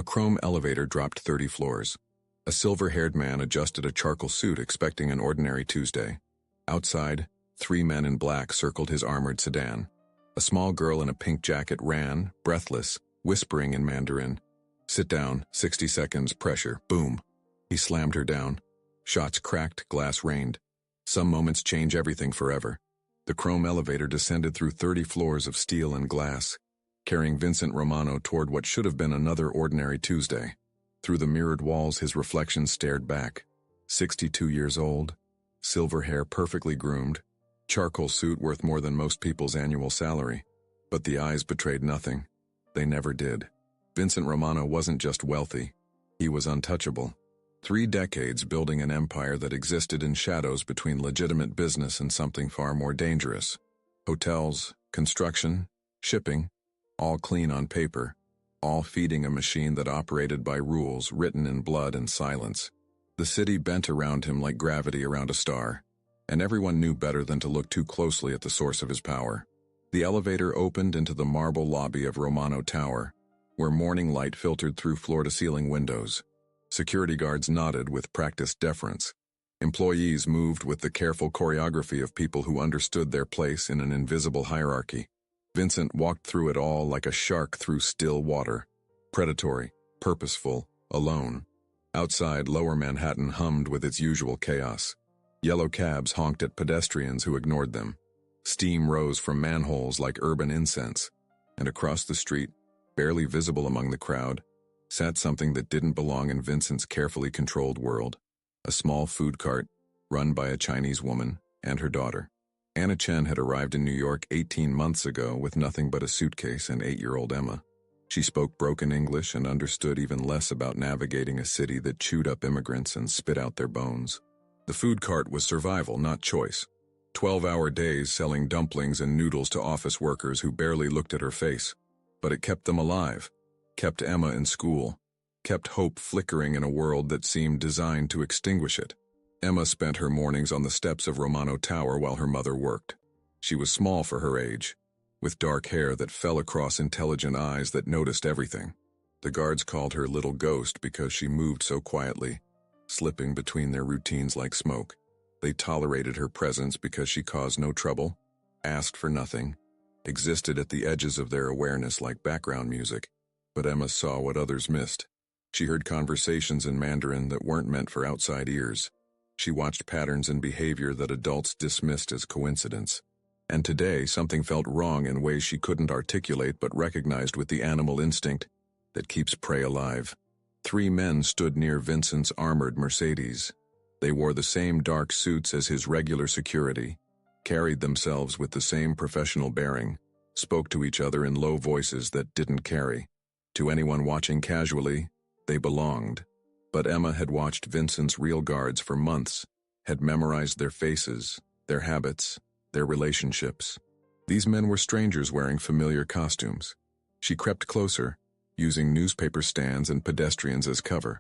chrome elevator dropped 30 floors. A silver-haired man adjusted a charcoal suit expecting an ordinary Tuesday. Outside, 3 men in black circled his armored sedan. A small girl in a pink jacket ran, breathless, whispering in Mandarin. "Sit down, 60 seconds, pressure, boom." He slammed her down. Shots cracked, glass rained. Some moments change everything forever. The chrome elevator descended through 30 floors of steel and glass, carrying Vincent Romano toward what should have been another ordinary Tuesday. Through the mirrored walls, his reflection stared back. 62 years old, silver hair perfectly groomed, charcoal suit worth more than most people's annual salary. But the eyes betrayed nothing. They never did. Vincent Romano wasn't just wealthy. He was untouchable. 3 decades building an empire that existed in shadows between legitimate business and something far more dangerous. Hotels, construction, shipping, all clean on paper, all feeding a machine that operated by rules written in blood and silence. The city bent around him like gravity around a star, and everyone knew better than to look too closely at the source of his power. The elevator opened into the marble lobby of Romano Tower, where morning light filtered through floor-to-ceiling windows. Security guards nodded with practiced deference. Employees moved with the careful choreography of people who understood their place in an invisible hierarchy. Vincent walked through it all like a shark through still water. Predatory, purposeful, alone. Outside, Lower Manhattan hummed with its usual chaos. Yellow cabs honked at pedestrians who ignored them. Steam rose from manholes like urban incense. And across the street, barely visible among the crowd, sat something that didn't belong in Vincent's carefully controlled world. A small food cart, run by a Chinese woman and her daughter. Anna Chen had arrived in New York 18 months ago with nothing but a suitcase and 8-year-old Emma. She spoke broken English and understood even less about navigating a city that chewed up immigrants and spit out their bones. The food cart was survival, not choice. 12-hour days selling dumplings and noodles to office workers who barely looked at her face. But it kept them alive. Kept Emma in school, kept hope flickering in a world that seemed designed to extinguish it. Emma spent her mornings on the steps of Romano Tower while her mother worked. She was small for her age, with dark hair that fell across intelligent eyes that noticed everything. The guards called her Little Ghost because she moved so quietly, slipping between their routines like smoke. They tolerated her presence because she caused no trouble, asked for nothing, existed at the edges of their awareness like background music. But Emma saw what others missed. She heard conversations in Mandarin that weren't meant for outside ears. She watched patterns in behavior that adults dismissed as coincidence. And today, something felt wrong in ways she couldn't articulate but recognized with the animal instinct that keeps prey alive. 3 men stood near Vincent's armored Mercedes. They wore the same dark suits as his regular security, carried themselves with the same professional bearing, spoke to each other in low voices that didn't carry. To anyone watching casually, they belonged. But Emma had watched Vincent's real guards for months, had memorized their faces, their habits, their relationships. These men were strangers wearing familiar costumes. She crept closer, using newspaper stands and pedestrians as cover.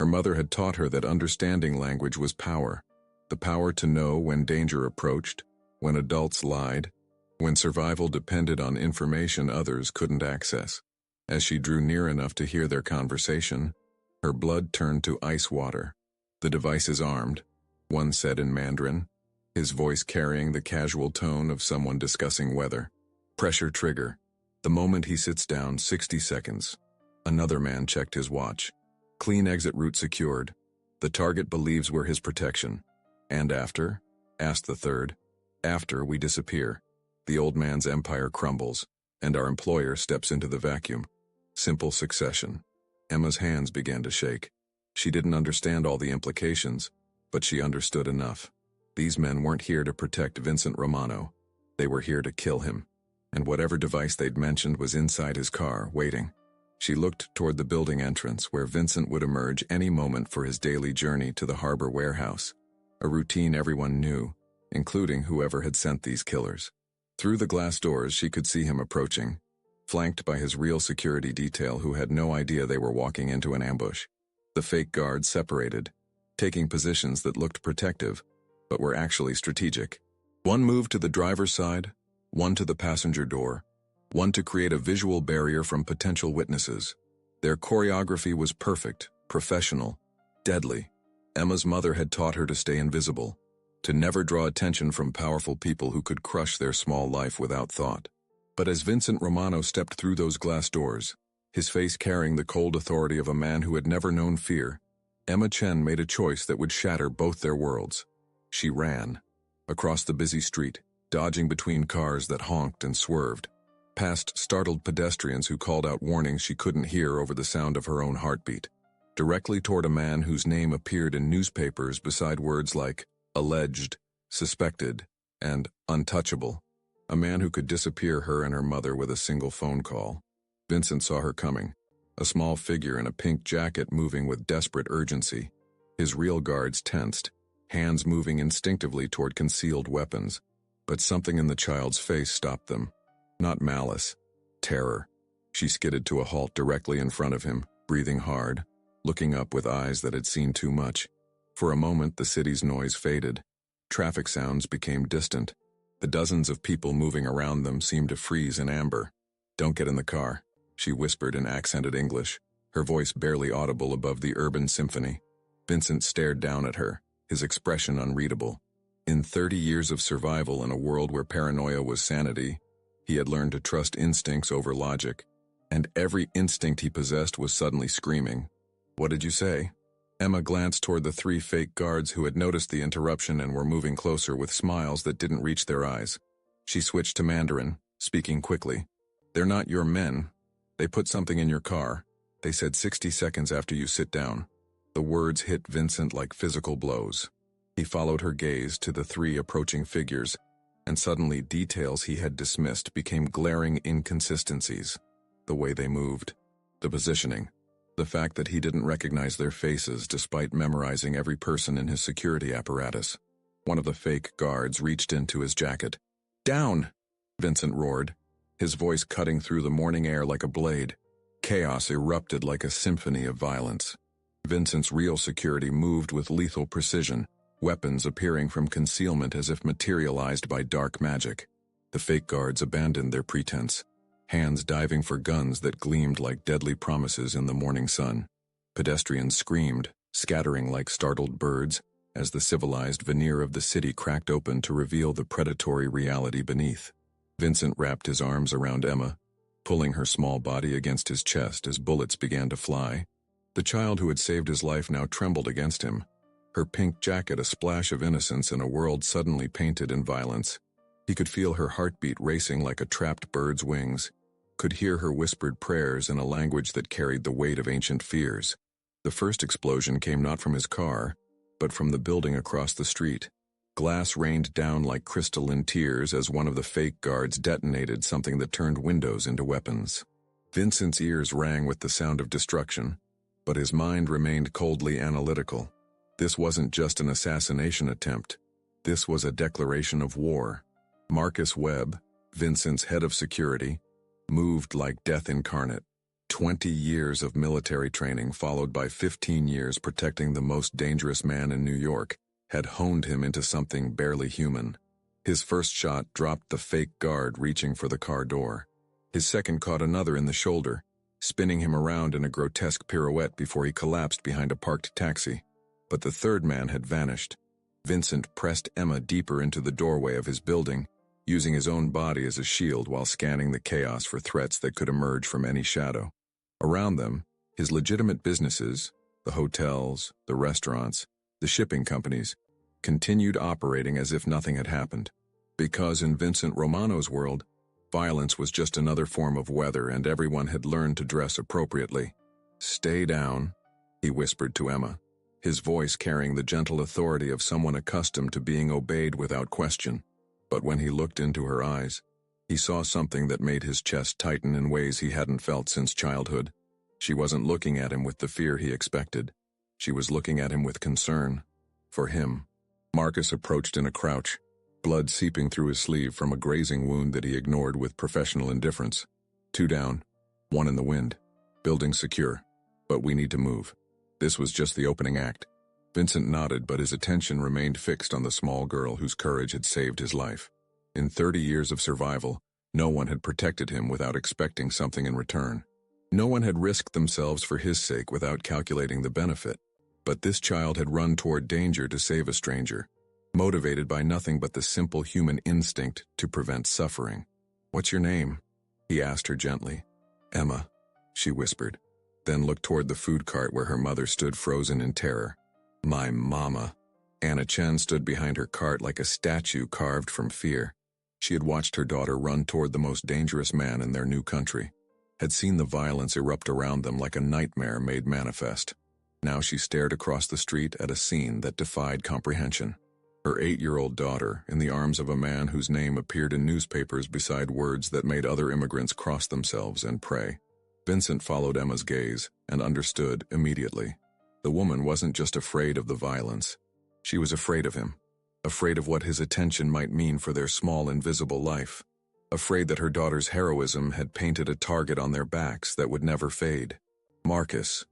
Her mother had taught her that understanding language was power. The power to know when danger approached, when adults lied, when survival depended on information others couldn't access. As she drew near enough to hear their conversation, her blood turned to ice water. "The device is armed," one said in Mandarin, his voice carrying the casual tone of someone discussing weather. "Pressure trigger. The moment he sits down, 60 seconds. Another man checked his watch. "Clean exit route secured. The target believes we're his protection." "And after?" asked the third. "After, we disappear. The old man's empire crumbles, and our employer steps into the vacuum. Simple succession." Emma's hands began to shake. She didn't understand all the implications, but she understood enough. These men weren't here to protect Vincent Romano. They were here to kill him. And whatever device they'd mentioned was inside his car, waiting. She looked toward the building entrance, where Vincent would emerge any moment for his daily journey to the harbor warehouse. A routine everyone knew, including whoever had sent these killers. Through the glass doors, she could see him approaching, flanked by his real security detail who had no idea they were walking into an ambush. The fake guards separated, taking positions that looked protective, but were actually strategic. One moved to the driver's side, one to the passenger door, one to create a visual barrier from potential witnesses. Their choreography was perfect, professional, deadly. Emma's mother had taught her to stay invisible, to never draw attention from powerful people who could crush their small life without thought. But as Vincent Romano stepped through those glass doors, his face carrying the cold authority of a man who had never known fear, Emma Chen made a choice that would shatter both their worlds. She ran across the busy street, dodging between cars that honked and swerved, past startled pedestrians who called out warnings she couldn't hear over the sound of her own heartbeat, directly toward a man whose name appeared in newspapers beside words like alleged, suspected, and untouchable. A man who could disappear her and her mother with a single phone call. Vincent saw her coming, a small figure in a pink jacket moving with desperate urgency. His real guards tensed, hands moving instinctively toward concealed weapons. But something in the child's face stopped them. Not malice, terror. She skidded to a halt directly in front of him, breathing hard, looking up with eyes that had seen too much. For a moment, the city's noise faded. Traffic sounds became distant. The dozens of people moving around them seemed to freeze in amber. "Don't get in the car," she whispered in accented English, her voice barely audible above the urban symphony. Vincent stared down at her, his expression unreadable. In 30 years of survival in a world where paranoia was sanity, he had learned to trust instincts over logic, and every instinct he possessed was suddenly screaming. "What did you say?" Emma glanced toward the 3 fake guards who had noticed the interruption and were moving closer with smiles that didn't reach their eyes. She switched to Mandarin, speaking quickly. "They're not your men. They put something in your car. They said 60 seconds after you sit down." The words hit Vincent like physical blows. He followed her gaze to the 3 approaching figures, and suddenly details he had dismissed became glaring inconsistencies. The way they moved, the positioning, the fact that he didn't recognize their faces despite memorizing every person in his security apparatus. One of the fake guards reached into his jacket. "Down!" Vincent roared, his voice cutting through the morning air like a blade. Chaos erupted like a symphony of violence. Vincent's real security moved with lethal precision, weapons appearing from concealment as if materialized by dark magic. The fake guards abandoned their pretense, hands diving for guns that gleamed like deadly promises in the morning sun. Pedestrians screamed, scattering like startled birds, as the civilized veneer of the city cracked open to reveal the predatory reality beneath. Vincent wrapped his arms around Emma, pulling her small body against his chest as bullets began to fly. The child who had saved his life now trembled against him, her pink jacket a splash of innocence in a world suddenly painted in violence. He could feel her heartbeat racing like a trapped bird's wings, could hear her whispered prayers in a language that carried the weight of ancient fears. The first explosion came not from his car, but from the building across the street. Glass rained down like crystalline tears as one of the fake guards detonated something that turned windows into weapons. Vincent's ears rang with the sound of destruction, but his mind remained coldly analytical. This wasn't just an assassination attempt. This was a declaration of war. Marcus Webb, Vincent's head of security, moved like death incarnate. 20 years of military training followed by 15 years protecting the most dangerous man in New York had honed him into something barely human. His first shot dropped the fake guard reaching for the car door. His second caught another in the shoulder, spinning him around in a grotesque pirouette before he collapsed behind a parked taxi. But the third man had vanished. Vincent pressed Emma deeper into the doorway of his building, using his own body as a shield while scanning the chaos for threats that could emerge from any shadow. Around them, his legitimate businesses, the hotels, the restaurants, the shipping companies, continued operating as if nothing had happened. Because in Vincent Romano's world, violence was just another form of weather and everyone had learned to dress appropriately. "Stay down," he whispered to Emma, his voice carrying the gentle authority of someone accustomed to being obeyed without question. But when he looked into her eyes, he saw something that made his chest tighten in ways he hadn't felt since childhood. She wasn't looking at him with the fear he expected. She was looking at him with concern. For him. Marcus approached in a crouch, blood seeping through his sleeve from a grazing wound that he ignored with professional indifference. "2 down, 1 in the wind. Building secure. But we need to move." This was just the opening act. Vincent nodded, but his attention remained fixed on the small girl whose courage had saved his life. In 30 years of survival, no one had protected him without expecting something in return. No one had risked themselves for his sake without calculating the benefit. But this child had run toward danger to save a stranger, motivated by nothing but the simple human instinct to prevent suffering. "What's your name?" he asked her gently. "Emma," she whispered, then looked toward the food cart where her mother stood frozen in terror. "My mama." Anna Chen stood behind her cart like a statue carved from fear. She had watched her daughter run toward the most dangerous man in their new country, had seen the violence erupt around them like a nightmare made manifest. Now she stared across the street at a scene that defied comprehension. Her 8-year-old daughter, in the arms of a man whose name appeared in newspapers beside words that made other immigrants cross themselves and pray. Vincent followed Emma's gaze and understood immediately. The woman wasn't just afraid of the violence. She was afraid of him, afraid of what his attention might mean for their small invisible life, afraid that her daughter's heroism had painted a target on their backs that would never fade. "Marcus,"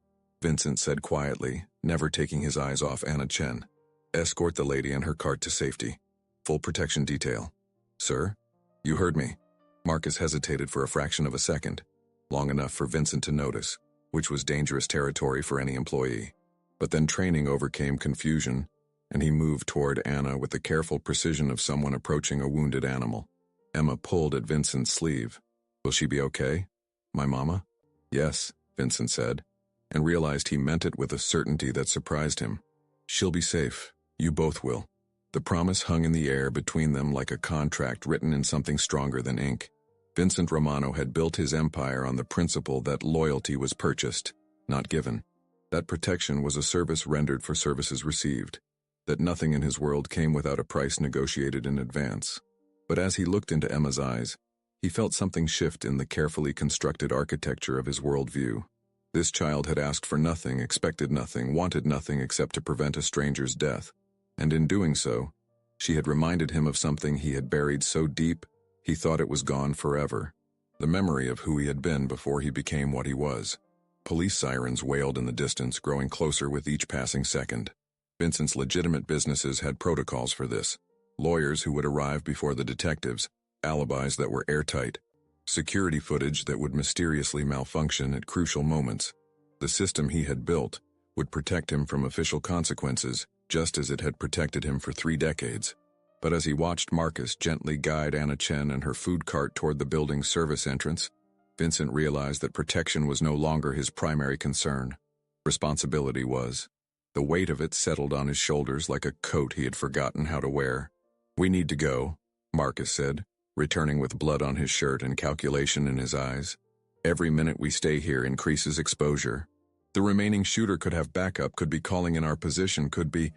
Vincent said quietly, never taking his eyes off Anna Chen. "Escort the lady and her cart to safety. Full protection detail." "Sir?" "You heard me." Marcus hesitated for a fraction of a second, long enough for Vincent to notice, which was dangerous territory for any employee. But then training overcame confusion, and he moved toward Anna with the careful precision of someone approaching a wounded animal. Emma pulled at Vincent's sleeve. "Will she be okay? My mama?" "Yes," Vincent said, and realized he meant it with a certainty that surprised him. "She'll be safe. You both will." The promise hung in the air between them like a contract written in something stronger than ink. Vincent Romano had built his empire on the principle that loyalty was purchased, not given. That protection was a service rendered for services received. That nothing in his world came without a price negotiated in advance. But as he looked into Emma's eyes, he felt something shift in the carefully constructed architecture of his worldview. This child had asked for nothing, expected nothing, wanted nothing except to prevent a stranger's death. And in doing so, she had reminded him of something he had buried so deep he thought it was gone forever. The memory of who he had been before he became what he was. Police sirens wailed in the distance, growing closer with each passing second. Vincent's legitimate businesses had protocols for this. Lawyers who would arrive before the detectives, alibis that were airtight, security footage that would mysteriously malfunction at crucial moments. The system he had built would protect him from official consequences, just as it had protected him for 3 decades. But as he watched Marcus gently guide Anna Chen and her food cart toward the building's service entrance, Vincent realized that protection was no longer his primary concern. Responsibility was. The weight of it settled on his shoulders like a coat he had forgotten how to wear. "We need to go," Marcus said, returning with blood on his shirt and calculation in his eyes. "Every minute we stay here increases exposure. The remaining shooter could have backup, could be calling in our position, could be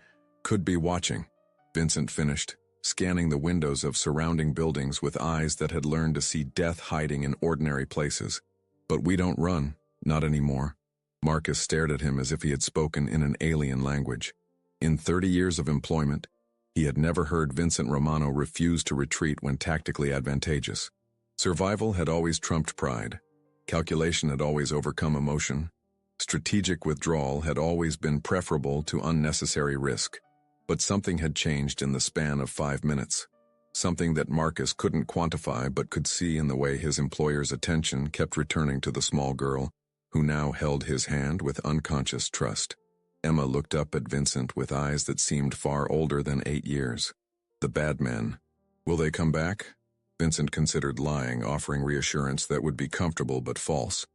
watching." Vincent finished, scanning the windows of surrounding buildings with eyes that had learned to see death hiding in ordinary places. "But we don't run, not anymore." Marcus stared at him as if he had spoken in an alien language. In 30 years of employment, he had never heard Vincent Romano refuse to retreat when tactically advantageous. Survival had always trumped pride. Calculation had always overcome emotion. Strategic withdrawal had always been preferable to unnecessary risk. But something had changed in the span of 5 minutes. Something that Marcus couldn't quantify but could see in the way his employer's attention kept returning to the small girl, who now held his hand with unconscious trust. Emma looked up at Vincent with eyes that seemed far older than 8 years. "The bad men. Will they come back?" Vincent considered lying, offering reassurance that would be comfortable but false.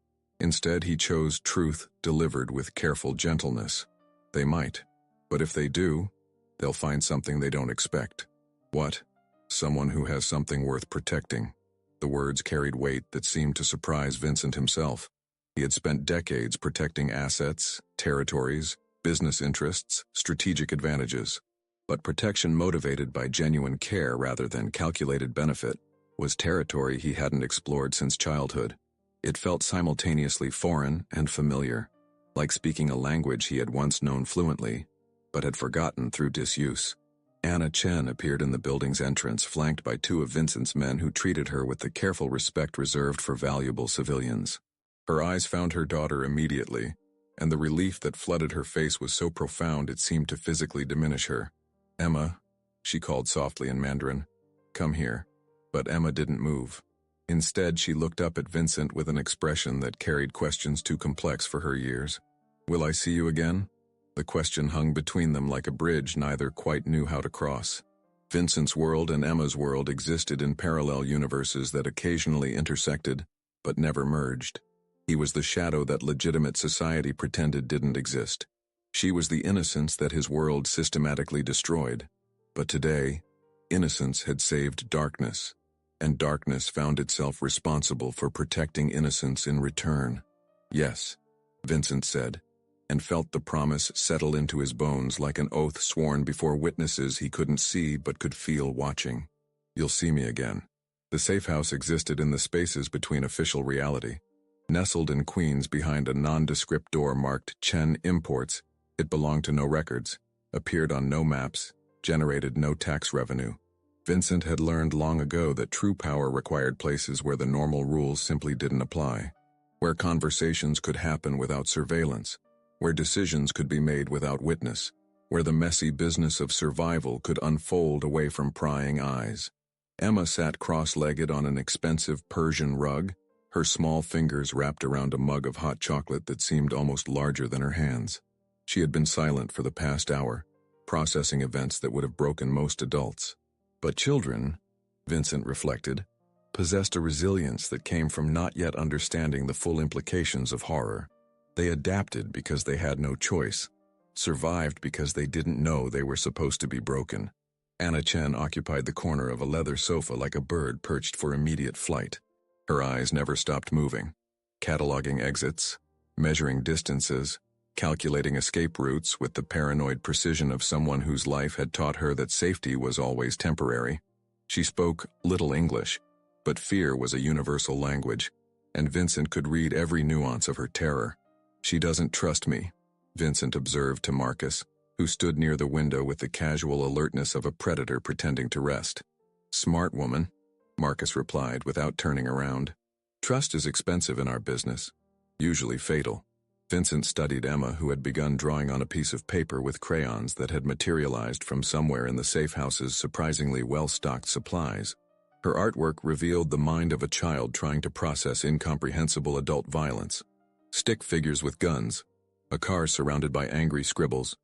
Instead, he chose truth delivered with careful gentleness. "They might. But if they do, they'll find something they don't expect." "What?" "Someone who has something worth protecting." The words carried weight that seemed to surprise Vincent himself. He had spent decades protecting assets, territories, business interests, strategic advantages. But protection motivated by genuine care rather than calculated benefit was territory he hadn't explored since childhood. It felt simultaneously foreign and familiar, like speaking a language he had once known fluently, but had forgotten through disuse. Anna Chen appeared in the building's entrance, flanked by 2 of Vincent's men who treated her with the careful respect reserved for valuable civilians. Her eyes found her daughter immediately, and the relief that flooded her face was so profound it seemed to physically diminish her. "Emma," she called softly in Mandarin, "come here." But Emma didn't move. Instead, she looked up at Vincent with an expression that carried questions too complex for her years. "Will I see you again?" The question hung between them like a bridge neither quite knew how to cross. Vincent's world and Emma's world existed in parallel universes that occasionally intersected, but never merged. He was the shadow that legitimate society pretended didn't exist. She was the innocence that his world systematically destroyed. But today, innocence had saved darkness, and darkness found itself responsible for protecting innocence in return. "Yes," Vincent said, and felt the promise settle into his bones like an oath sworn before witnesses he couldn't see but could feel watching. "You'll see me again." The safe house existed in the spaces between official reality. Nestled in Queens behind a nondescript door marked Chen Imports, it belonged to no records, appeared on no maps, generated no tax revenue. Vincent had learned long ago that true power required places where the normal rules simply didn't apply, where conversations could happen without surveillance, where decisions could be made without witness, where the messy business of survival could unfold away from prying eyes. Emma sat cross-legged on an expensive Persian rug, her small fingers wrapped around a mug of hot chocolate that seemed almost larger than her hands. She had been silent for the past hour, processing events that would have broken most adults. But children, Vincent reflected, possessed a resilience that came from not yet understanding the full implications of horror. They adapted because they had no choice, survived because they didn't know they were supposed to be broken. Anna Chen occupied the corner of a leather sofa like a bird perched for immediate flight. Her eyes never stopped moving, cataloging exits, measuring distances, calculating escape routes with the paranoid precision of someone whose life had taught her that safety was always temporary. She spoke little English, but fear was a universal language, and Vincent could read every nuance of her terror. "She doesn't trust me," Vincent observed to Marcus, who stood near the window with the casual alertness of a predator pretending to rest. "Smart woman," Marcus replied without turning around. "Trust is expensive in our business, usually fatal." Vincent studied Emma, who had begun drawing on a piece of paper with crayons that had materialized from somewhere in the safe house's surprisingly well-stocked supplies. Her artwork revealed the mind of a child trying to process incomprehensible adult violence. Stick figures with guns, a car surrounded by angry scribbles,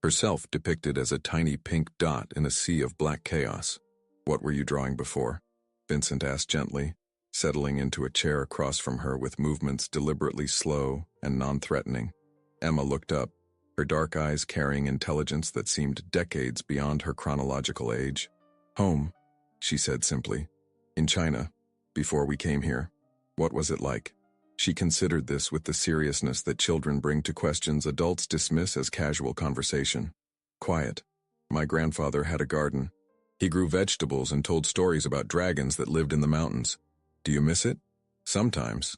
herself depicted as a tiny pink dot in a sea of black chaos. "What were you drawing before?" Vincent asked gently, settling into a chair across from her with movements deliberately slow and non-threatening. Emma looked up, her dark eyes carrying intelligence that seemed decades beyond her chronological age. "Home," she said simply. "In China, before we came here. What was it like?" She considered this with the seriousness that children bring to questions adults dismiss as casual conversation. "Quiet. My grandfather had a garden. He grew vegetables and told stories about dragons that lived in the mountains. Do you miss it?" "Sometimes."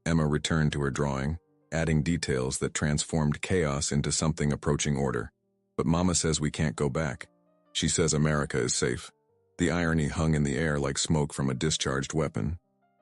Emma returned to her drawing, adding details that transformed chaos into something approaching order. "But Mama says we can't go back. She says America is safe." The irony hung in the air like smoke from a discharged weapon.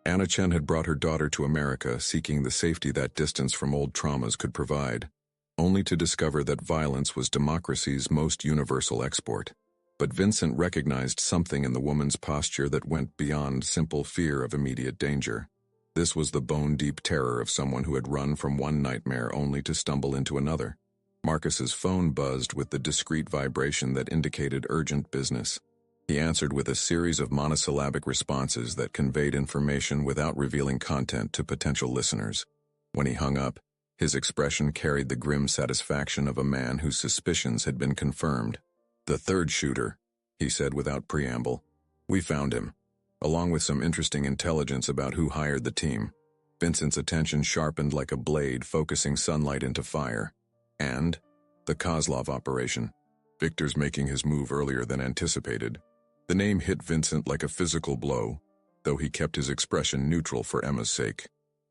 Anna Chen had brought her daughter to America seeking the safety that distance from old traumas could provide, only to discover that violence was democracy's most universal export. But Vincent recognized something in the woman's posture that went beyond simple fear of immediate danger. This was the bone-deep terror of someone who had run from one nightmare only to stumble into another. Marcus's phone buzzed with the discreet vibration that indicated urgent business. He answered with a series of monosyllabic responses that conveyed information without revealing content to potential listeners. When he hung up, his expression carried the grim satisfaction of a man whose suspicions had been confirmed. "The third shooter," he said without preamble. "We found him, along with some interesting intelligence about who hired the team." Vincent's attention sharpened like a blade focusing sunlight into fire. "And the Kozlov operation. Victor's making his move earlier than anticipated." The name hit Vincent like a physical blow, though he kept his expression neutral for Emma's sake.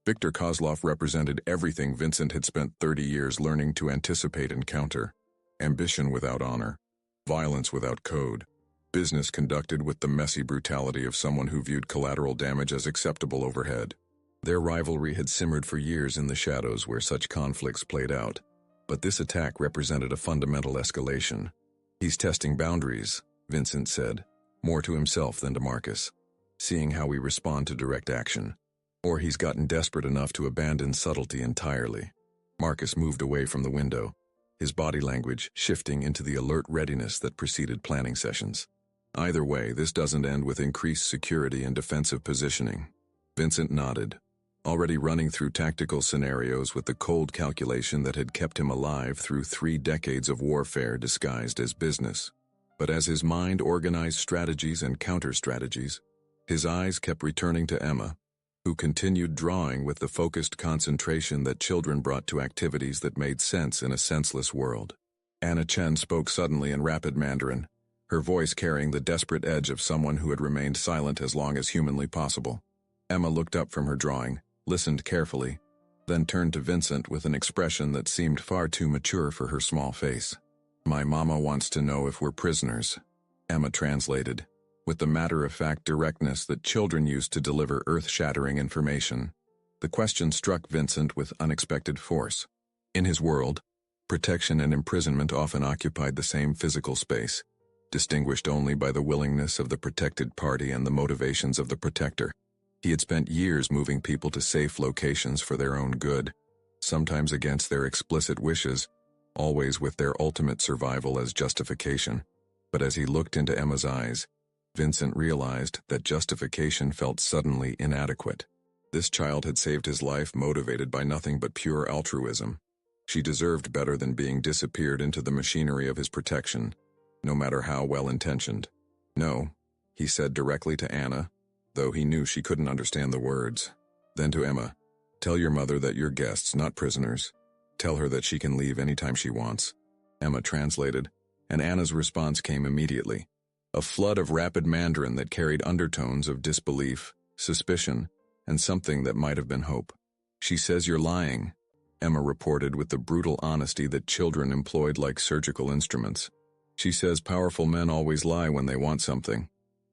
Victor Kozlov represented everything Vincent had spent 30 years learning to anticipate and counter. Ambition without honor, violence without code, business conducted with the messy brutality of someone who viewed collateral damage as acceptable overhead. Their rivalry had simmered for years in the shadows where such conflicts played out, but this attack represented a fundamental escalation. "He's testing boundaries," Vincent said, more to himself than to Marcus. seeing how we respond to direct action. Or he's gotten desperate enough to abandon subtlety entirely. Marcus moved away from the window, his body language shifting into the alert readiness that preceded planning sessions. Either way, this doesn't end with increased security and defensive positioning. Vincent nodded, already running through tactical scenarios with the cold calculation that had kept him alive through 3 decades of warfare disguised as business. But as his mind organized strategies and counter-strategies, his eyes kept returning to Emma, who continued drawing with the focused concentration that children brought to activities that made sense in a senseless world. Anna Chen spoke suddenly in rapid Mandarin, her voice carrying the desperate edge of someone who had remained silent as long as humanly possible. Emma looked up from her drawing, listened carefully, then turned to Vincent with an expression that seemed far too mature for her small face. "My mama wants to know if we're prisoners," Emma translated, with the matter-of-fact directness that children use to deliver earth-shattering information. The question struck Vincent with unexpected force. In his world, protection and imprisonment often occupied the same physical space, distinguished only by the willingness of the protected party and the motivations of the protector. He had spent years moving people to safe locations for their own good, sometimes against their explicit wishes, always with their ultimate survival as justification. But as he looked into Emma's eyes, Vincent realized that justification felt suddenly inadequate. This child had saved his life motivated by nothing but pure altruism. She deserved better than being disappeared into the machinery of his protection, no matter how well-intentioned. "No," he said directly to Anna, though he knew she couldn't understand the words. Then to Emma, "Tell your mother that you're guests, not prisoners. Tell her that she can leave anytime she wants." Emma translated, and Anna's response came immediately. A flood of rapid Mandarin that carried undertones of disbelief, suspicion, and something that might have been hope. "She says you're lying," Emma reported with the brutal honesty that children employed like surgical instruments. "She says powerful men always lie when they want something."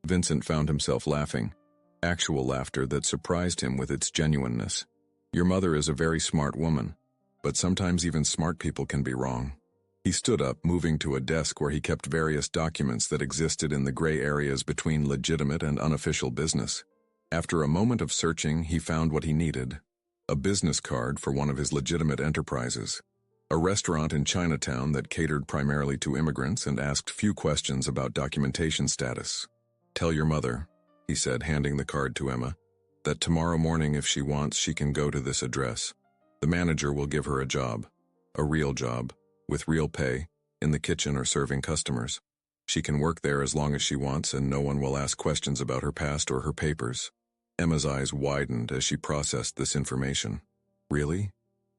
Vincent found himself laughing, actual laughter that surprised him with its genuineness. "Your mother is a very smart woman, but sometimes even smart people can be wrong." He stood up, moving to a desk where he kept various documents that existed in the gray areas between legitimate and unofficial business. After a moment of searching, he found what he needed: a business card for one of his legitimate enterprises, a restaurant in Chinatown that catered primarily to immigrants and asked few questions about documentation status. "Tell your mother," he said, handing the card to Emma, "that tomorrow morning if she wants she can go to this address. The manager will give her a job, a real job, with real pay, in the kitchen or serving customers. She can work there as long as she wants and no one will ask questions about her past or her papers." Emma's eyes widened as she processed this information. "Really?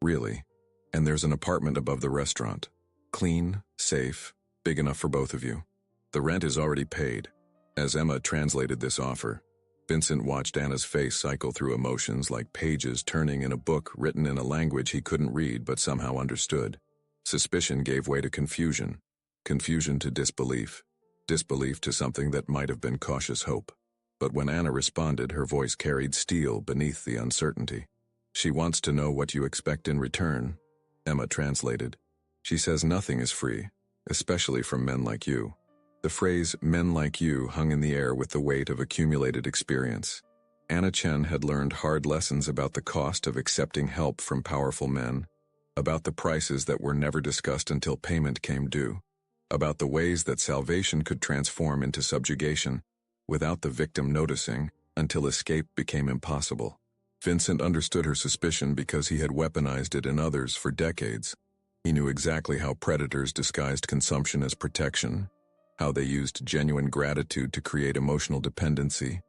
Really? And there's an apartment above the restaurant. Clean, safe, big enough for both of you. The rent is already paid." As Emma translated this offer, Vincent watched Anna's face cycle through emotions like pages turning in a book written in a language he couldn't read but somehow understood. Suspicion gave way to confusion, confusion to disbelief, disbelief to something that might have been cautious hope. But when Anna responded, her voice carried steel beneath the uncertainty. "She wants to know what you expect in return," Emma translated. "She says nothing is free, especially from men like you." The phrase "men like you" hung in the air with the weight of accumulated experience. Anna Chen had learned hard lessons about the cost of accepting help from powerful men, about the prices that were never discussed until payment came due, about the ways that salvation could transform into subjugation, without the victim noticing, until escape became impossible. Vincent understood her suspicion because he had weaponized it in others for decades. He knew exactly how predators disguised consumption as protection, how they used genuine gratitude to create emotional dependency,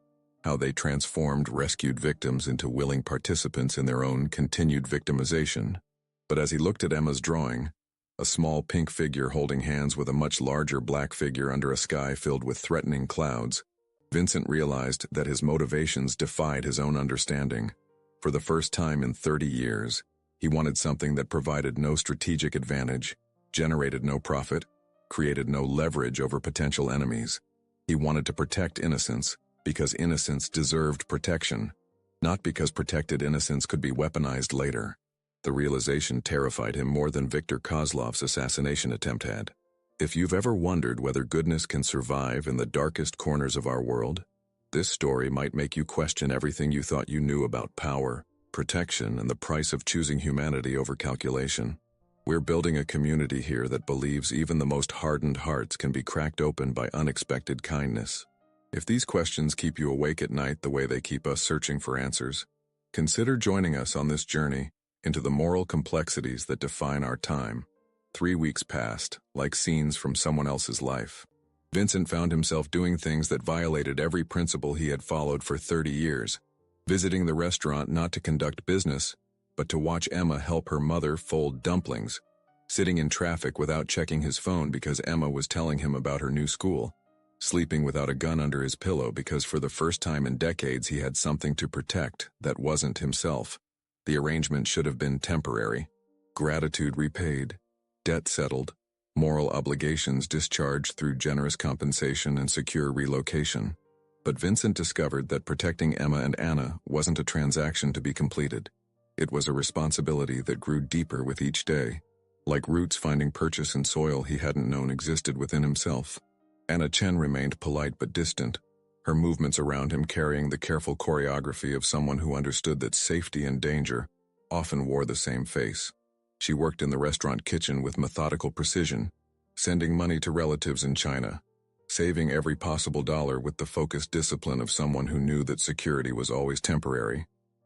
how they transformed rescued victims into willing participants in their own continued victimization. But as he looked at Emma's drawing, a small pink figure holding hands with a much larger black figure under a sky filled with threatening clouds, Vincent realized that his motivations defied his own understanding. For the first time in 30 years, he wanted something that provided no strategic advantage, generated no profit, created no leverage over potential enemies. He wanted to protect innocence because innocence deserved protection, not because protected innocence could be weaponized later. The realization terrified him more than Viktor Kozlov's assassination attempt had. If you've ever wondered whether goodness can survive in the darkest corners of our world, This story might make you question everything you thought you knew about power, protection, and the price of choosing humanity over calculation. We're building a community here that believes even the most hardened hearts can be cracked open by unexpected kindness. If these questions keep you awake at night the way they keep us searching for answers, consider joining us on this journey into the moral complexities that define our time. 3 weeks passed, like scenes from someone else's life. Vincent found himself doing things that violated every principle he had followed for 30 years, visiting the restaurant not to conduct business, but to watch Emma help her mother fold dumplings, sitting in traffic without checking his phone because Emma was telling him about her new school, sleeping without a gun under his pillow because for the first time in decades he had something to protect that wasn't himself. The arrangement should have been temporary, gratitude repaid, debt settled, moral obligations discharged through generous compensation and secure relocation. But Vincent discovered that protecting Emma and Anna wasn't a transaction to be completed. It was a responsibility that grew deeper with each day, like roots finding purchase in soil he hadn't known existed within himself. Anna Chen remained polite but distant, her movements around him carrying the careful choreography of someone who understood that safety and danger often wore the same face. She worked in the restaurant kitchen with methodical precision, sending money to relatives in China, saving every possible dollar with the focused discipline of someone who knew that security was always temporary.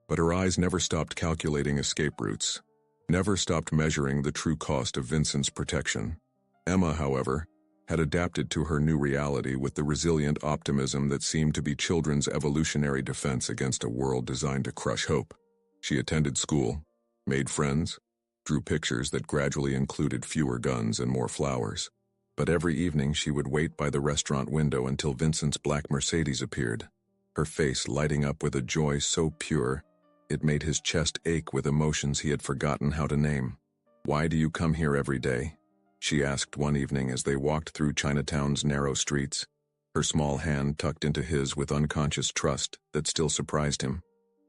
But her eyes never stopped calculating escape routes, never stopped measuring the true cost of Vincent's protection. Emma, however, had adapted to her new reality with the resilient optimism that seemed to be children's evolutionary defense against a world designed to crush hope. She attended school, made friends, drew pictures that gradually included fewer guns and more flowers. But every evening she would wait by the restaurant window until Vincent's black Mercedes appeared, her face lighting up with a joy so pure it made his chest ache with emotions he had forgotten how to name. "Why do you come here every day?" she asked one evening as they walked through Chinatown's narrow streets, her small hand tucked into his with unconscious trust that still surprised him.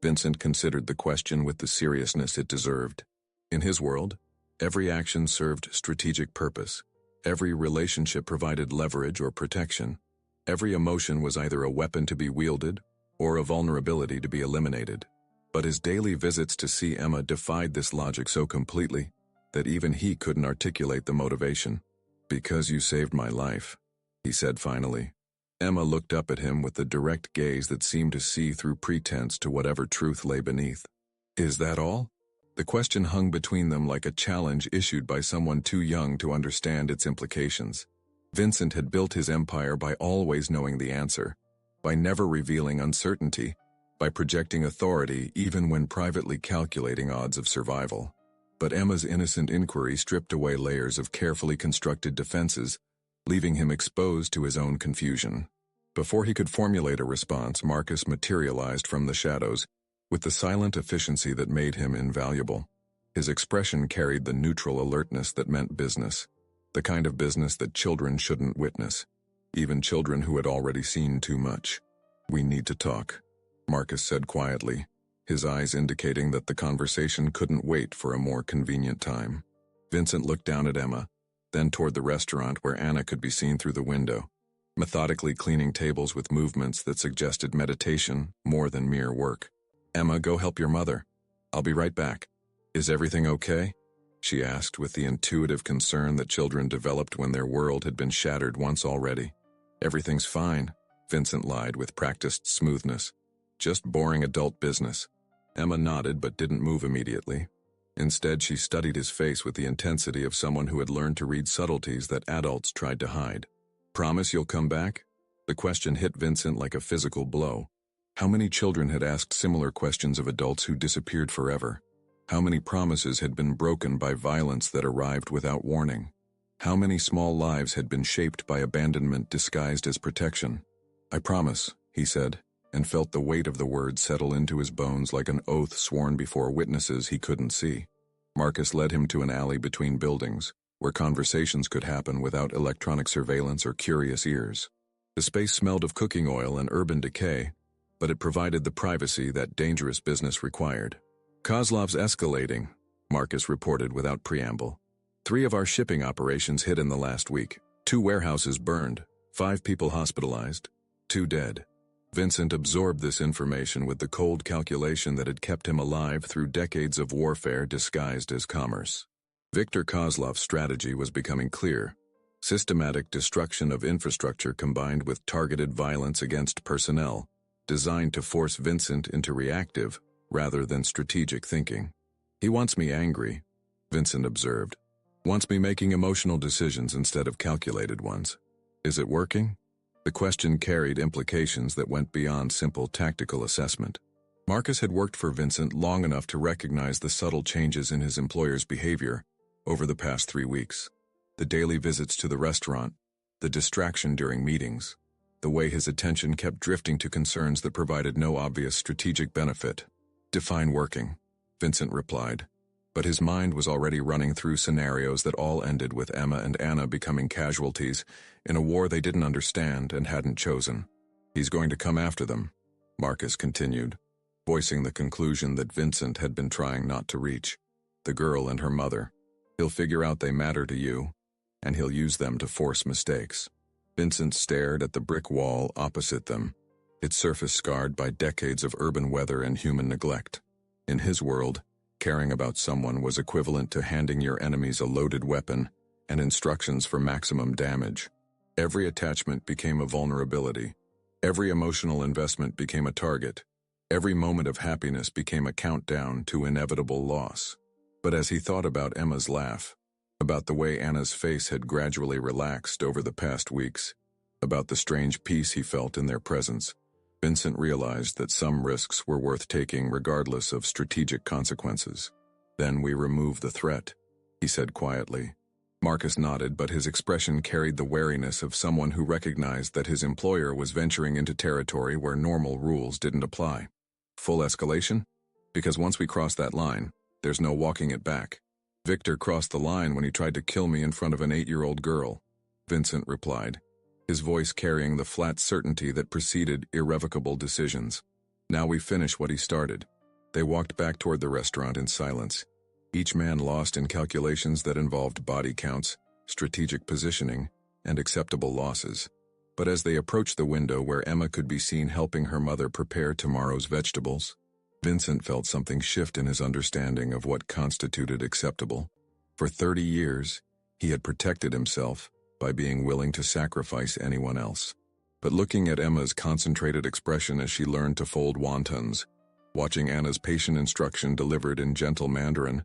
Vincent considered the question with the seriousness it deserved. In his world, every action served strategic purpose. Every relationship provided leverage or protection. Every emotion was either a weapon to be wielded or a vulnerability to be eliminated. But his daily visits to see Emma defied this logic so completely that even he couldn't articulate the motivation. "Because you saved my life," he said finally. Emma looked up at him with the direct gaze that seemed to see through pretense to whatever truth lay beneath. "Is that all?" The question hung between them like a challenge issued by someone too young to understand its implications. Vincent had built his empire by always knowing the answer, by never revealing uncertainty, by projecting authority even when privately calculating odds of survival. But Emma's innocent inquiry stripped away layers of carefully constructed defenses, leaving him exposed to his own confusion. Before he could formulate a response, Marcus materialized from the shadows, with the silent efficiency that made him invaluable. His expression carried the neutral alertness that meant business, the kind of business that children shouldn't witness, even children who had already seen too much. "We need to talk," Marcus said quietly, his eyes indicating that the conversation couldn't wait for a more convenient time. Vincent looked down at Emma, then toward the restaurant where Anna could be seen through the window, methodically cleaning tables with movements that suggested meditation more than mere work. "Emma, go help your mother. I'll be right back." "Is everything okay?" she asked with the intuitive concern that children developed when their world had been shattered once already. "Everything's fine," Vincent lied with practiced smoothness. "Just boring adult business." Emma nodded but didn't move immediately. Instead, she studied his face with the intensity of someone who had learned to read subtleties that adults tried to hide. "Promise you'll come back?" The question hit Vincent like a physical blow. How many children had asked similar questions of adults who disappeared forever? How many promises had been broken by violence that arrived without warning? How many small lives had been shaped by abandonment disguised as protection? "I promise," he said, and felt the weight of the word settle into his bones like an oath sworn before witnesses he couldn't see. Marcus led him to an alley between buildings, where conversations could happen without electronic surveillance or curious ears. The space smelled of cooking oil and urban decay, but it provided the privacy that dangerous business required. "Kozlov's escalating," Marcus reported without preamble. 3 of our shipping operations hit in the last week. 2 warehouses burned, 5 people hospitalized, 2 dead. Vincent absorbed this information with the cold calculation that had kept him alive through decades of warfare disguised as commerce. Viktor Kozlov's strategy was becoming clear: systematic destruction of infrastructure combined with targeted violence against personnel, designed to force Vincent into reactive rather than strategic thinking. "He wants me angry," Vincent observed. "Wants me making emotional decisions instead of calculated ones. Is it working?" The question carried implications that went beyond simple tactical assessment. Marcus had worked for Vincent long enough to recognize the subtle changes in his employer's behavior over the past 3 weeks. The daily visits to the restaurant, the distraction during meetings, the way his attention kept drifting to concerns that provided no obvious strategic benefit. "Define working," Vincent replied. But his mind was already running through scenarios that all ended with Emma and Anna becoming casualties in a war they didn't understand and hadn't chosen. "He's going to come after them," Marcus continued, voicing the conclusion that Vincent had been trying not to reach. "The girl and her mother. He'll figure out they matter to you, and he'll use them to force mistakes." Vincent stared at the brick wall opposite them, its surface scarred by decades of urban weather and human neglect. In his world, caring about someone was equivalent to handing your enemies a loaded weapon and instructions for maximum damage. Every attachment became a vulnerability. Every emotional investment became a target. Every moment of happiness became a countdown to inevitable loss. But as he thought about Emma's laugh, about the way Anna's face had gradually relaxed over the past weeks, about the strange peace he felt in their presence, Vincent realized that some risks were worth taking regardless of strategic consequences. "Then we remove the threat," he said quietly. Marcus nodded, but his expression carried the wariness of someone who recognized that his employer was venturing into territory where normal rules didn't apply. "Full escalation? Because once we cross that line, there's no walking it back. Victor crossed the line when he tried to kill me in front of an 8-year-old girl," Vincent replied, his voice carrying the flat certainty that preceded irrevocable decisions. "Now we finish what he started." They walked back toward the restaurant in silence, each man lost in calculations that involved body counts, strategic positioning, and acceptable losses. But as they approached the window where Emma could be seen helping her mother prepare tomorrow's vegetables, Vincent felt something shift in his understanding of what constituted acceptable. For 30 years, he had protected himself by being willing to sacrifice anyone else. But looking at Emma's concentrated expression as she learned to fold wontons, watching Anna's patient instruction delivered in gentle Mandarin,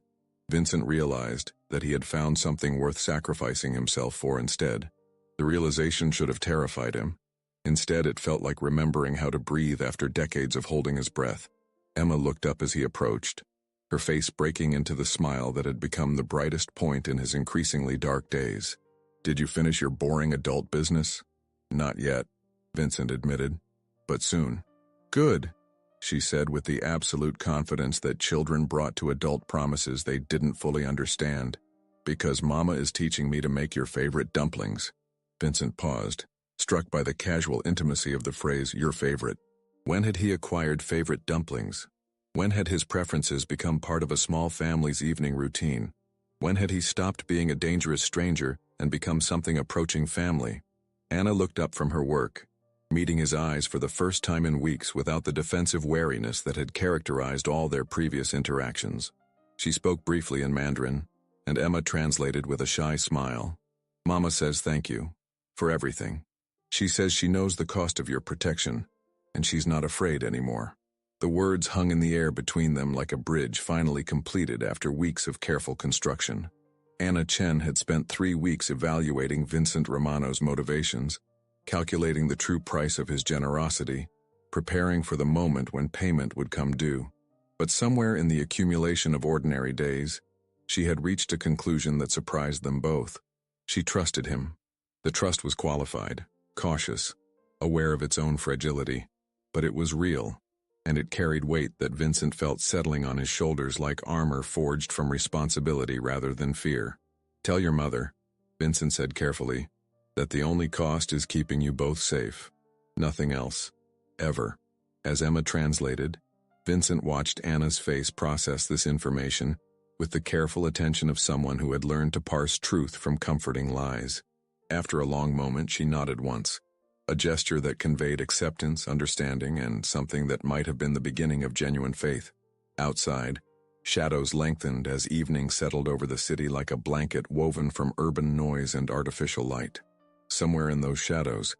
Vincent realized that he had found something worth sacrificing himself for instead. The realization should have terrified him. Instead, it felt like remembering how to breathe after decades of holding his breath. Emma looked up as he approached, her face breaking into the smile that had become the brightest point in his increasingly dark days. "Did you finish your boring adult business?" "Not yet," Vincent admitted, "but soon." "Good," she said with the absolute confidence that children brought to adult promises they didn't fully understand. "Because Mama is teaching me to make your favorite dumplings." Vincent paused, struck by the casual intimacy of the phrase, "your favorite." When had he acquired favorite dumplings? When had his preferences become part of a small family's evening routine? When had he stopped being a dangerous stranger and become something approaching family? Anna looked up from her work, meeting his eyes for the first time in weeks without the defensive wariness that had characterized all their previous interactions. She spoke briefly in Mandarin, and Emma translated with a shy smile. "Mama says thank you for everything. She says she knows the cost of your protection, and she's not afraid anymore." The words hung in the air between them like a bridge finally completed after weeks of careful construction. Anna Chen had spent 3 weeks evaluating Vincent Romano's motivations, calculating the true price of his generosity, preparing for the moment when payment would come due. But somewhere in the accumulation of ordinary days, she had reached a conclusion that surprised them both. She trusted him. The trust was qualified, cautious, aware of its own fragility, but it was real, and it carried weight that Vincent felt settling on his shoulders like armor forged from responsibility rather than fear. "Tell your mother," Vincent said carefully, "that the only cost is keeping you both safe. Nothing else. Ever." As Emma translated, Vincent watched Anna's face process this information with the careful attention of someone who had learned to parse truth from comforting lies. After a long moment, she nodded once. a gesture that conveyed acceptance, understanding, and something that might have been the beginning of genuine faith. Outside, shadows lengthened as evening settled over the city like a blanket woven from urban noise and artificial light. Somewhere in those shadows,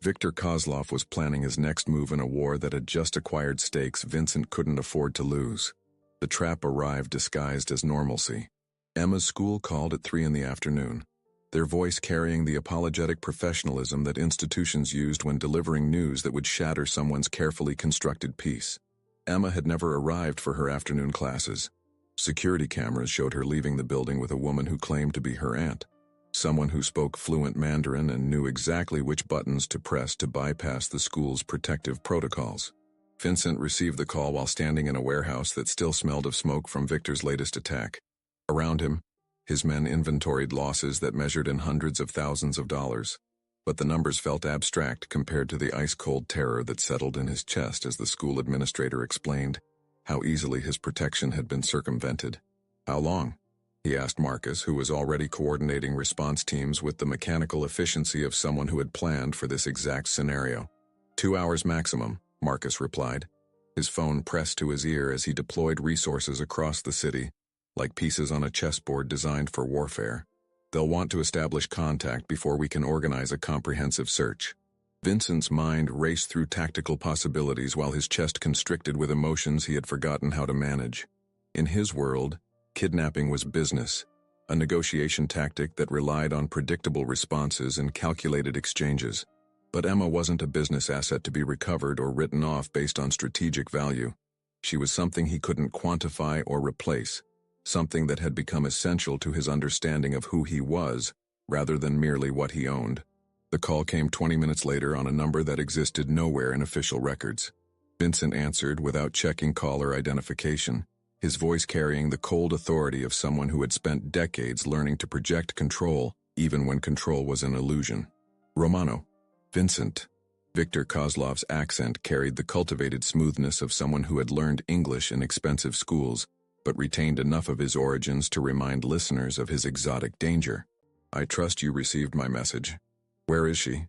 Viktor Kozlov was planning his next move in a war that had just acquired stakes Vincent couldn't afford to lose. The trap arrived disguised as normalcy. Emma's school called at 3 in the afternoon, their voice carrying the apologetic professionalism that institutions used when delivering news that would shatter someone's carefully constructed peace. Emma had never arrived for her afternoon classes. Security cameras showed her leaving the building with a woman who claimed to be her aunt, someone who spoke fluent Mandarin and knew exactly which buttons to press to bypass the school's protective protocols. Vincent received the call while standing in a warehouse that still smelled of smoke from Victor's latest attack. Around him, his men inventoried losses that measured in hundreds of thousands of dollars, but the numbers felt abstract compared to the ice-cold terror that settled in his chest as the school administrator explained how easily his protection had been circumvented. "How long?" he asked Marcus, who was already coordinating response teams with the mechanical efficiency of someone who had planned for this exact scenario. 2 hours maximum, Marcus replied, his phone pressed to his ear as he deployed resources across the city, like pieces on a chessboard designed for warfare. "They'll want to establish contact before we can organize a comprehensive search." Vincent's mind raced through tactical possibilities while his chest constricted with emotions he had forgotten how to manage. In his world, kidnapping was business, a negotiation tactic that relied on predictable responses and calculated exchanges. But Emma wasn't a business asset to be recovered or written off based on strategic value. She was something he couldn't quantify or replace, something that had become essential to his understanding of who he was, rather than merely what he owned. The call came 20 minutes later on a number that existed nowhere in official records. Vincent answered without checking caller identification, his voice carrying the cold authority of someone who had spent decades learning to project control, even when control was an illusion. "Romano." "Vincent." Viktor Kozlov's accent carried the cultivated smoothness of someone who had learned English in expensive schools, but retained enough of his origins to remind listeners of his exotic danger. "I trust you received my message. Where is she?"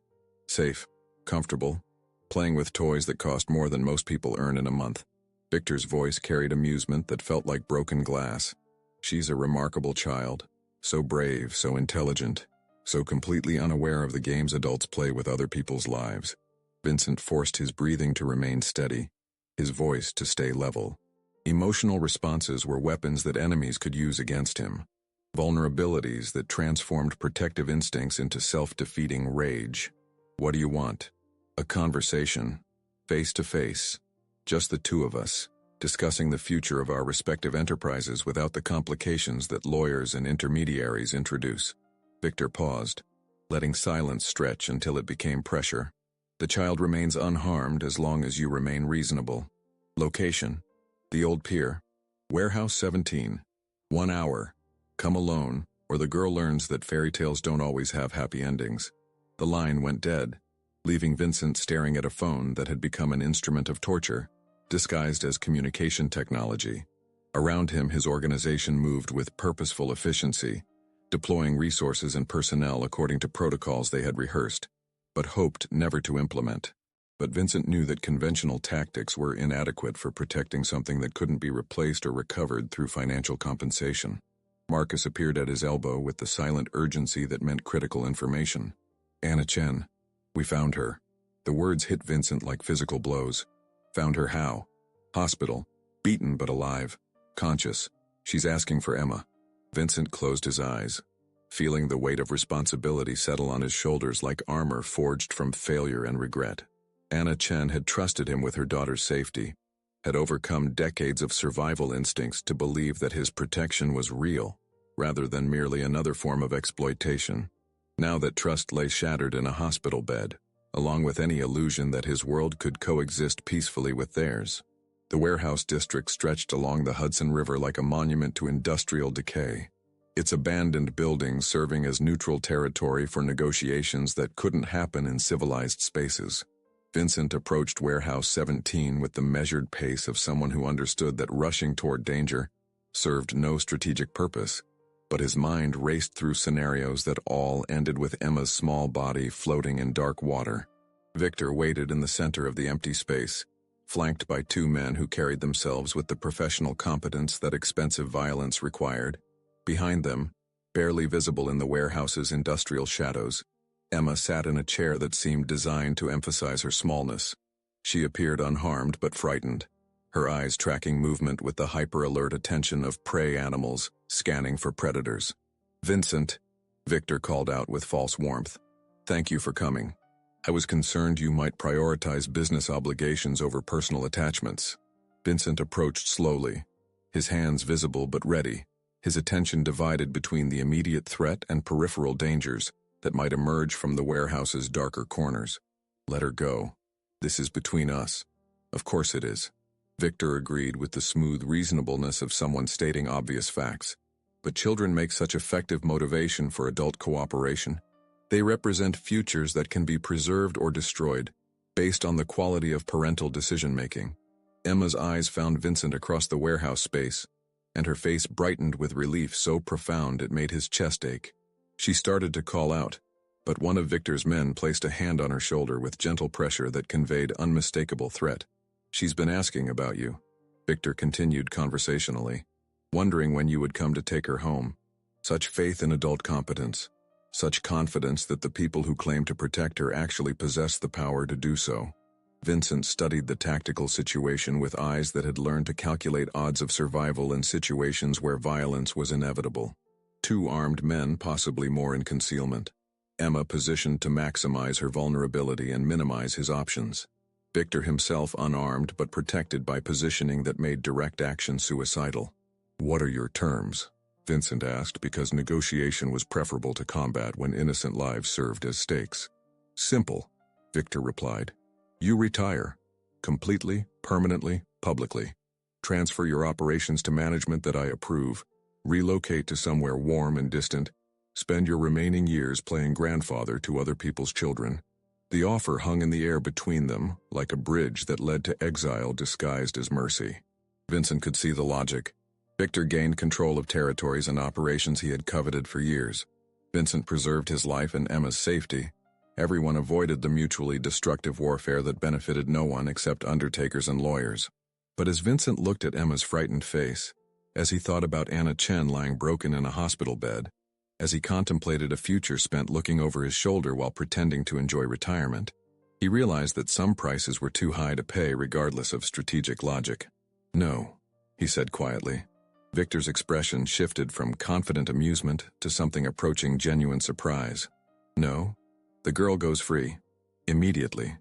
"Safe, comfortable, playing with toys that cost more than most people earn in a month." Victor's voice carried amusement that felt like broken glass. "She's a remarkable child, so brave, so intelligent, so completely unaware of the games adults play with other people's lives." Vincent forced his breathing to remain steady, his voice to stay level. Emotional responses were weapons that enemies could use against him, vulnerabilities that transformed protective instincts into self-defeating rage. "What do you want?" "A conversation, face to face, just the two of us, discussing the future of our respective enterprises without the complications that lawyers and intermediaries introduce." Victor paused, letting silence stretch until it became pressure. "The child remains unharmed as long as you remain reasonable." "Location?" "The old pier. Warehouse 17. 1 hour. Come alone, or the girl learns that fairy tales don't always have happy endings." The line went dead, leaving Vincent staring at a phone that had become an instrument of torture, disguised as communication technology. Around him, his organization moved with purposeful efficiency, deploying resources and personnel according to protocols they had rehearsed, but hoped never to implement. But Vincent knew that conventional tactics were inadequate for protecting something that couldn't be replaced or recovered through financial compensation. Marcus appeared at his elbow with the silent urgency that meant critical information. "Anna Chen. We found her." The words hit Vincent like physical blows. "Found her how?" "Hospital. Beaten but alive. Conscious. She's asking for Emma." Vincent closed his eyes, feeling the weight of responsibility settle on his shoulders like armor forged from failure and regret. Anna Chen had trusted him with her daughter's safety, had overcome decades of survival instincts to believe that his protection was real, rather than merely another form of exploitation. Now that trust lay shattered in a hospital bed, along with any illusion that his world could coexist peacefully with theirs. The warehouse district stretched along the Hudson River like a monument to industrial decay, its abandoned buildings serving as neutral territory for negotiations that couldn't happen in civilized spaces. Vincent approached Warehouse 17 with the measured pace of someone who understood that rushing toward danger served no strategic purpose, but his mind raced through scenarios that all ended with Emma's small body floating in dark water. Victor waited in the center of the empty space, flanked by two men who carried themselves with the professional competence that expensive violence required. Behind them, barely visible in the warehouse's industrial shadows, Emma sat in a chair that seemed designed to emphasize her smallness. She appeared unharmed but frightened, her eyes tracking movement with the hyper-alert attention of prey animals scanning for predators. "Vincent," Victor called out with false warmth. "Thank you for coming. I was concerned you might prioritize business obligations over personal attachments." Vincent approached slowly, his hands visible but ready, his attention divided between the immediate threat and peripheral dangers that might emerge from the warehouse's darker corners. "Let her go. This is between us." "Of course it is," Victor agreed with the smooth reasonableness of someone stating obvious facts. But children make such effective motivation for adult cooperation. They represent futures that can be preserved or destroyed, based on the quality of parental decision-making. Emma's eyes found Vincent across the warehouse space, and her face brightened with relief so profound it made his chest ache. She started to call out, but one of Victor's men placed a hand on her shoulder with gentle pressure that conveyed unmistakable threat. "She's been asking about you," Victor continued conversationally, "wondering when you would come to take her home. Such faith in adult competence. Such confidence that the people who claim to protect her actually possess the power to do so." Vincent studied the tactical situation with eyes that had learned to calculate odds of survival in situations where violence was inevitable. Two armed men, possibly more in concealment. Emma positioned to maximize her vulnerability and minimize his options. Victor himself unarmed but protected by positioning that made direct action suicidal. "What are your terms?" Vincent asked, because negotiation was preferable to combat when innocent lives served as stakes. "Simple," Victor replied. "You retire. Completely, permanently, publicly. Transfer your operations to management that I approve. Relocate to somewhere warm and distant. Spend your remaining years playing grandfather to other people's children." The offer hung in the air between them, like a bridge that led to exile disguised as mercy. Vincent could see the logic. Victor gained control of territories and operations he had coveted for years. Vincent preserved his life and Emma's safety. Everyone avoided the mutually destructive warfare that benefited no one except undertakers and lawyers. But as Vincent looked at Emma's frightened face, as he thought about Anna Chen lying broken in a hospital bed, as he contemplated a future spent looking over his shoulder while pretending to enjoy retirement, he realized that some prices were too high to pay regardless of strategic logic. "No," he said quietly. Victor's expression shifted from confident amusement to something approaching genuine surprise. "No, the girl goes free. Immediately.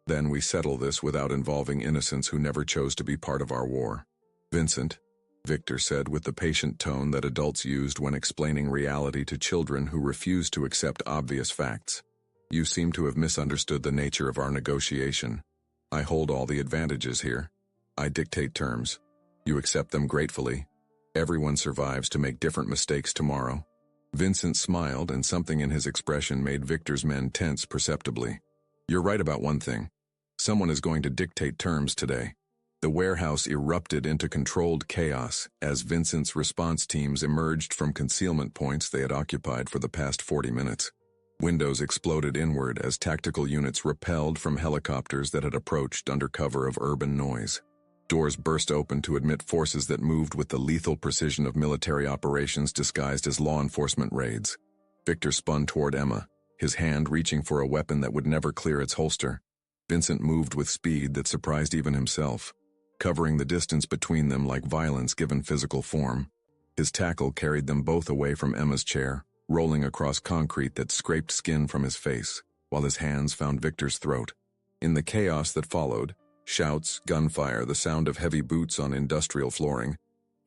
Then we settle this without involving innocents who never chose to be part of our war." "Vincent," Victor said with the patient tone that adults used when explaining reality to children who refused to accept obvious facts, "you seem to have misunderstood the nature of our negotiation. I hold all the advantages here. I dictate terms. You accept them gratefully. Everyone survives to make different mistakes tomorrow." Vincent smiled, and something in his expression made Victor's men tense perceptibly. "You're right about one thing. Someone is going to dictate terms today." The warehouse erupted into controlled chaos as Vincent's response teams emerged from concealment points they had occupied for the past 40 minutes. Windows exploded inward as tactical units repelled from helicopters that had approached under cover of urban noise. Doors burst open to admit forces that moved with the lethal precision of military operations disguised as law enforcement raids. Victor spun toward Emma, his hand reaching for a weapon that would never clear its holster. Vincent moved with speed that surprised even himself, covering the distance between them like violence given physical form. His tackle carried them both away from Emma's chair, rolling across concrete that scraped skin from his face, while his hands found Victor's throat. In the chaos that followed, shouts, gunfire, the sound of heavy boots on industrial flooring,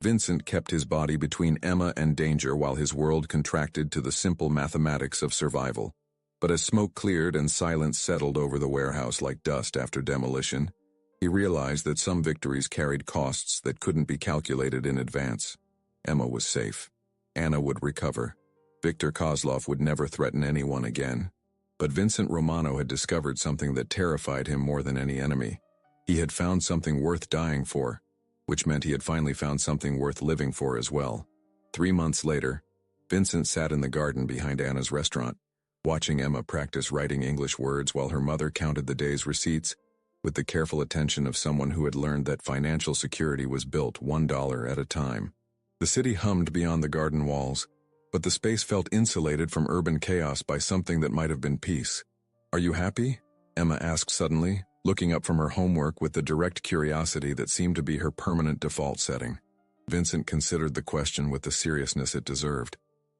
Vincent kept his body between Emma and danger while his world contracted to the simple mathematics of survival. But as smoke cleared and silence settled over the warehouse like dust after demolition, he realized that some victories carried costs that couldn't be calculated in advance. Emma was safe. Anna would recover. Victor Kozlov would never threaten anyone again. But Vincent Romano had discovered something that terrified him more than any enemy. He had found something worth dying for, which meant he had finally found something worth living for as well. 3 months later, Vincent sat in the garden behind Anna's restaurant, Watching Emma practice writing English words while her mother counted the day's receipts, with the careful attention of someone who had learned that financial security was built $1 at a time. The city hummed beyond the garden walls, but the space felt insulated from urban chaos by something that might have been peace. "Are you happy?" Emma asked suddenly, looking up from her homework with the direct curiosity that seemed to be her permanent default setting. Vincent considered the question with the seriousness it deserved.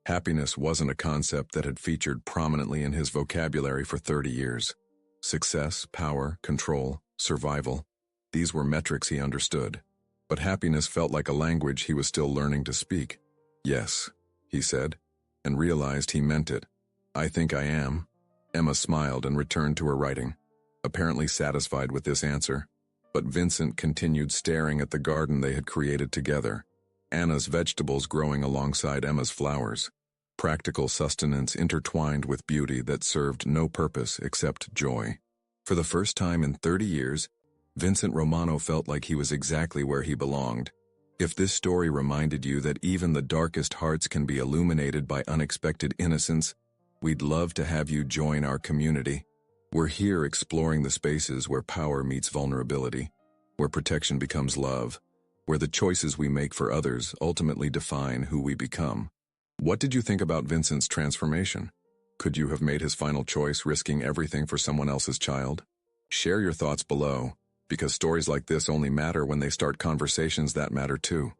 Happiness wasn't a concept that had featured prominently in his vocabulary for 30 years. Success, power, control, survival, these were metrics he understood. But happiness felt like a language he was still learning to speak. "Yes," he said, and realized he meant it. "I think I am." Emma smiled and returned to her writing, apparently satisfied with this answer. But Vincent continued staring at the garden they had created together. Anna's vegetables growing alongside Emma's flowers. Practical sustenance intertwined with beauty that served no purpose except joy. For the first time in 30 years, Vincent Romano felt like he was exactly where he belonged. If this story reminded you that even the darkest hearts can be illuminated by unexpected innocence, we'd love to have you join our community. We're here exploring the spaces where power meets vulnerability, where protection becomes love, where the choices we make for others ultimately define who we become. What did you think about Vincent's transformation? Could you have made his final choice risking everything for someone else's child? Share your thoughts below, because stories like this only matter when they start conversations that matter too.